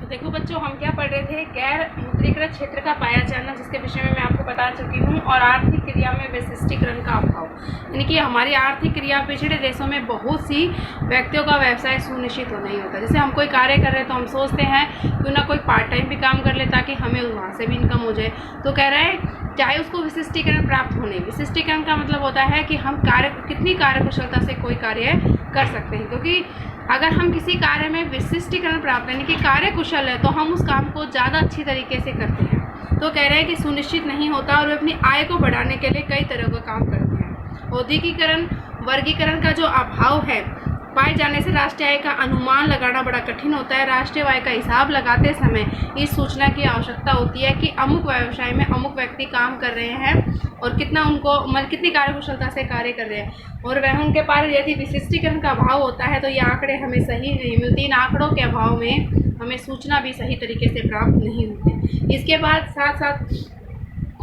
देखो बच्चों, हम क्या पढ़ रहे थे, गैर मुद्रीकृत क्षेत्र का पाया जाना, जिसके विषय में मैं आपको बता चुकी हूँ, और आर्थिक क्रिया में विशिष्टीकरण का अभाव। यानी कि हमारी आर्थिक क्रिया पिछड़े देशों में बहुत सी व्यक्तियों का व्यवसाय सुनिश्चित हो नहीं होता। जैसे हम कोई कार्य कर रहे हैं तो हम सोचते हैं क्यों ना कोई पार्ट टाइम भी काम कर ले ताकि हमें वहाँ से भी इनकम हो जाए। तो कह रहे हैं चाहे उसको विशिष्टीकरण प्राप्त हो नहीं। विशिष्टीकरण का मतलब होता है कि हम कितनी कार्यकुशलता से कोई कार्य कर सकते हैं, क्योंकि अगर हम किसी कार्य में विशिष्टीकरण प्राप्त यानी कि कार्य कुशल है तो हम उस काम को ज़्यादा अच्छी तरीके से करते हैं। तो कह रहे हैं कि सुनिश्चित नहीं होता और वे अपनी आय को बढ़ाने के लिए कई तरह का काम करते हैं। औद्योगिकीकरण वर्गीकरण का जो अभाव है पाए जाने से राष्ट्रीय आय का अनुमान लगाना बड़ा कठिन होता है। राष्ट्रीय आय का हिसाब लगाते समय इस सूचना की आवश्यकता होती है कि अमुक व्यवसाय में अमुक व्यक्ति काम कर रहे हैं और कितना उनको कितनी कार्यकुशलता से कार्य कर रहे हैं, और वह उनके पास यदि विशिष्टीकरण का अभाव होता है तो ये आंकड़े हमें सही नहीं मिलती। इन आंकड़ों के अभाव में हमें सूचना भी सही तरीके से प्राप्त नहीं होती। इसके बाद साथ साथ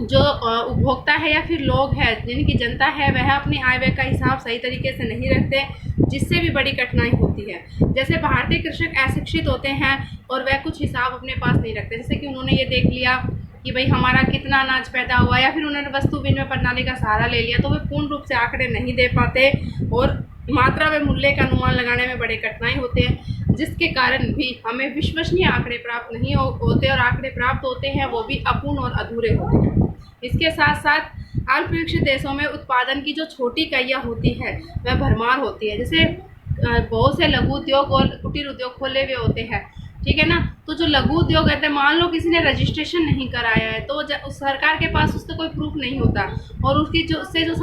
जो उपभोक्ता है या फिर लोग हैं, यानी कि जनता है, वह अपनी आय व्यय का हिसाब सही तरीके से नहीं रखते, जिससे भी बड़ी कठिनाई होती है। जैसे भारतीय कृषक अशिक्षित होते हैं और वह कुछ हिसाब अपने पास नहीं रखते। जैसे कि उन्होंने ये देख लिया कि भाई हमारा कितना अनाज पैदा हुआ, या फिर उन्होंने वस्तु विनिमय प्रणाली का सहारा ले लिया, तो वे पूर्ण रूप से आंकड़े नहीं दे पाते और मात्रा व मूल्य का अनुमान लगाने में बड़े कठिनाई होते हैं, जिसके कारण भी हमें विश्वसनीय आंकड़े प्राप्त नहीं होते, और आंकड़े प्राप्त होते हैं वो भी अपूर्ण और अधूरे होते हैं। इसके साथ साथ अल्प विकसित देशों में उत्पादन की जो छोटी इकाइयाँ होती है वह भरमार होती है। जैसे बहुत से लघु उद्योग और कुटीर उद्योग खोले हुए होते हैं, ठीक है ना। तो जो लघु उद्योग है, मान लो किसी ने रजिस्ट्रेशन नहीं कराया है तो सरकार के पास उसका कोई प्रूफ नहीं होता, और उसकी जो उससे जो